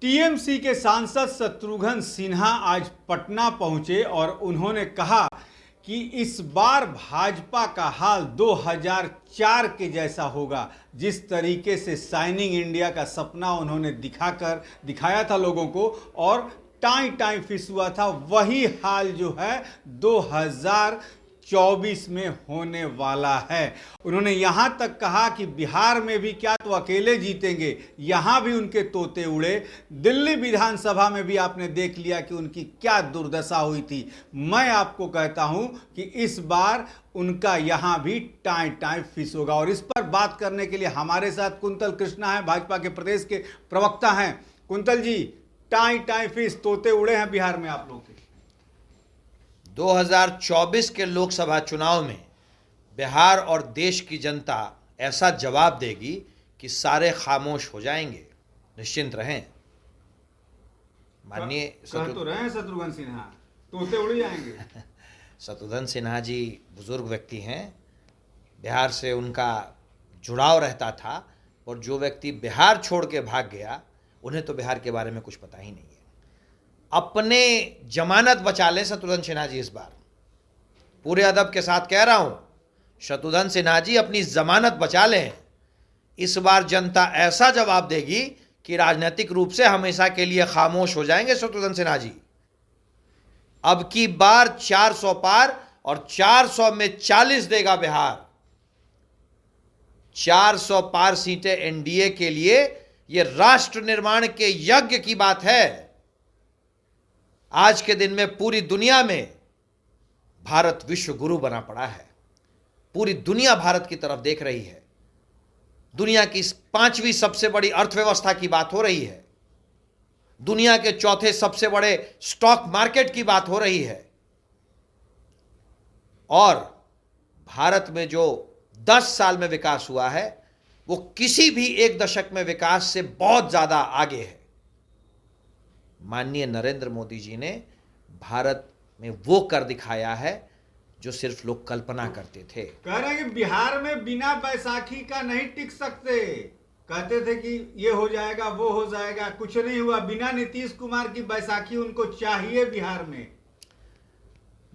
TMC के सांसद शत्रुघ्न सिन्हा आज पटना पहुंचे और उन्होंने कहा कि इस बार भाजपा का हाल 2004 के जैसा होगा। जिस तरीके से शाइनिंग इंडिया का सपना उन्होंने दिखाया था लोगों को और टाई टाई फिस हुआ था, वही हाल जो है 2024 में होने वाला है। उन्होंने यहां तक कहा कि बिहार में भी क्या तो अकेले जीतेंगे, यहां भी उनके तोते उड़े। दिल्ली विधानसभा में भी आपने देख लिया कि उनकी क्या दुर्दशा हुई थी। मैं आपको कहता हूं कि इस बार उनका यहां भी टाई टाई फिस होगा। और इस पर बात करने के लिए हमारे साथ कुंतल कृष्णा है, भाजपा के प्रदेश के प्रवक्ता हैं। कुंतल जी, टाई टाई फिस तोते उड़े हैं बिहार में आप लोग के। 2024 के लोकसभा चुनाव में बिहार और देश की जनता ऐसा जवाब देगी कि सारे खामोश हो जाएंगे। निश्चिंत रहें। माननीय तो रहे शत्रुघ्न सिन्हा, तोते उड़ जाएंगे। शत्रुघ्न सिन्हा जी बुजुर्ग व्यक्ति हैं, बिहार से उनका जुड़ाव रहता था और जो व्यक्ति बिहार छोड़ के भाग गया उन्हें तो बिहार के बारे में कुछ पता ही नहीं है। अपने जमानत बचा लें शत्रुघ्न सिन्हा जी। इस बार पूरे अदब के साथ कह रहा हूं, शत्रुघ्न सिन्हा जी अपनी जमानत बचा लें। इस बार जनता ऐसा जवाब देगी कि राजनीतिक रूप से हमेशा के लिए खामोश हो जाएंगे शत्रुघ्न सिन्हा जी। अब की बार 400 पार और 400 में 40 देगा बिहार। 400 पार सीटें एनडीए के लिए यह राष्ट्र निर्माण के यज्ञ की बात है। आज के दिन में पूरी दुनिया में भारत विश्व गुरु बना पड़ा है। पूरी दुनिया भारत की तरफ देख रही है। दुनिया की 5वीं सबसे बड़ी अर्थव्यवस्था की बात हो रही है। दुनिया के 4थे सबसे बड़े स्टॉक मार्केट की बात हो रही है। और भारत में जो 10 साल में विकास हुआ है वो किसी भी एक दशक में विकास से बहुत ज्यादा आगे है। माननीय नरेंद्र मोदी जी ने भारत में वो कर दिखाया है जो सिर्फ लोग कल्पना करते थे। कह रहे हैं कि बिहार में बिना बैसाखी का नहीं टिक सकते। कहते थे कि ये हो जाएगा वो हो जाएगा, कुछ नहीं हुआ। बिना नीतीश कुमार की बैसाखी उनको चाहिए बिहार में।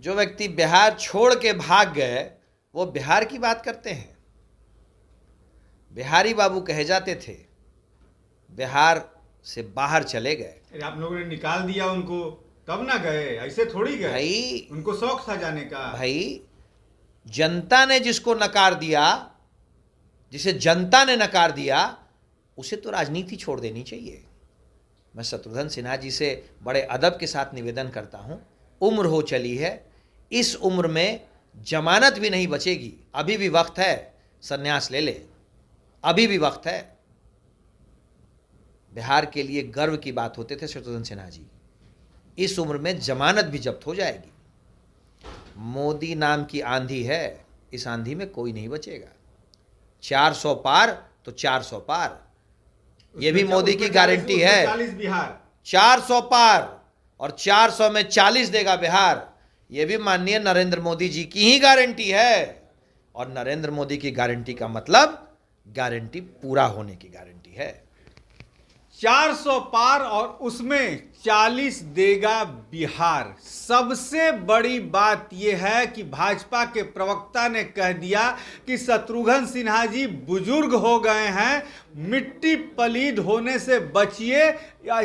जो व्यक्ति बिहार छोड़ के भाग गए वो बिहार की बात करते हैं। बिहारी बाबू कहे जाते थे, बिहार से बाहर चले गए। आप लोगों ने निकाल दिया उनको तब ना गए, ऐसे थोड़ी गए भाई। उनको शौक था जाने का। भाई, जनता ने जिसको नकार दिया, जिसे जनता ने नकार दिया, उसे तो राजनीति छोड़ देनी चाहिए। मैं शत्रुघ्न सिन्हा जी से बड़े अदब के साथ निवेदन करता हूं, उम्र हो चली है, इस उम्र में जमानत भी नहीं बचेगी। अभी भी वक्त है, संन्यास ले ले, अभी भी वक्त है। बिहार के लिए गर्व की बात होते थे शत्रुघ्न सिन्हा जी। इस उम्र में जमानत भी जब्त हो जाएगी। मोदी नाम की आंधी है, इस आंधी में कोई नहीं बचेगा। 400 पार तो 400 पार, यह भी मोदी की गारंटी है। 40 बिहार 400 पार और 400 में 40 देगा बिहार, यह भी माननीय नरेंद्र मोदी जी की ही गारंटी है। और नरेंद्र मोदी की गारंटी का मतलब गारंटी पूरा होने की गारंटी है। 400 पार और उसमें 40 देगा बिहार। सबसे बड़ी बात यह है कि भाजपा के प्रवक्ता ने कह दिया कि शत्रुघ्न सिन्हा जी बुजुर्ग हो गए हैं, मिट्टी पलीद होने से बचिए,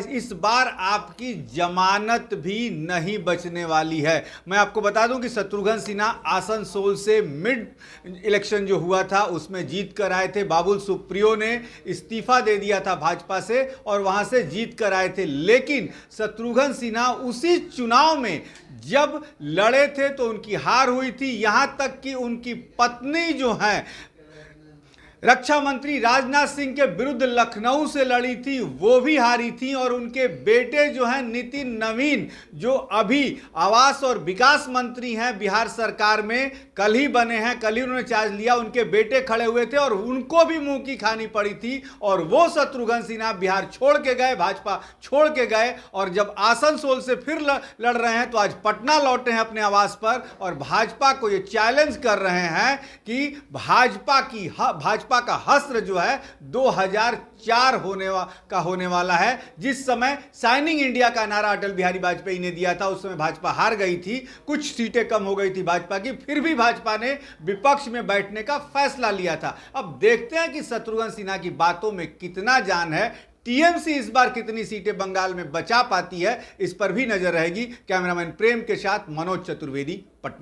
इस बार आपकी जमानत भी नहीं बचने वाली है। मैं आपको बता दूं कि शत्रुघ्न सिन्हा आसनसोल से मिड इलेक्शन जो हुआ था उसमें जीत कर आए थे। बाबुल सुप्रियो ने इस्तीफा दे दिया था भाजपा से और वहां से जीत कर आए थे। लेकिन शत्रुघ्न सिन्हा उसी चुनाव में जब लड़े थे तो उनकी हार हुई थी। यहां तक कि उनकी पत्नी जो है रक्षा मंत्री राजनाथ सिंह के विरुद्ध लखनऊ से लड़ी थी, वो भी हारी थी। और उनके बेटे जो हैं नितिन नवीन, जो अभी आवास और विकास मंत्री हैं बिहार सरकार में, कल ही बने हैं, कल ही उन्होंने चार्ज लिया, उनके बेटे खड़े हुए थे और उनको भी मुंह की खानी पड़ी थी। और वो शत्रुघ्न सिन्हा बिहार छोड़ के गए, भाजपा छोड़ के गए और जब आसनसोल से फिर लड़ रहे हैं तो आज पटना लौटे हैं अपने आवास पर और भाजपा को ये चैलेंज कर रहे हैं कि भाजपा भाजपा का हश्र जो है 2004 होने वाला है, जिस समय शाइनिंग इंडिया का नारा अटल बिहारी वाजपेयी ने दिया था। उस समय भाजपा हार गई थी, कुछ सीटें कम हो गई थी भाजपा की, फिर भी भाजपा ने विपक्ष में बैठने का फैसला लिया था। अब देखते हैं कि शत्रुघ्न सिन्हा की बातों में कितना जान है, टीएमसी इस बार कितनी सीटें बंगाल में बचा पाती है, इस पर भी नजर रहेगी। कैमरामैन प्रेम के साथ मनोज चतुर्वेदी, पटना।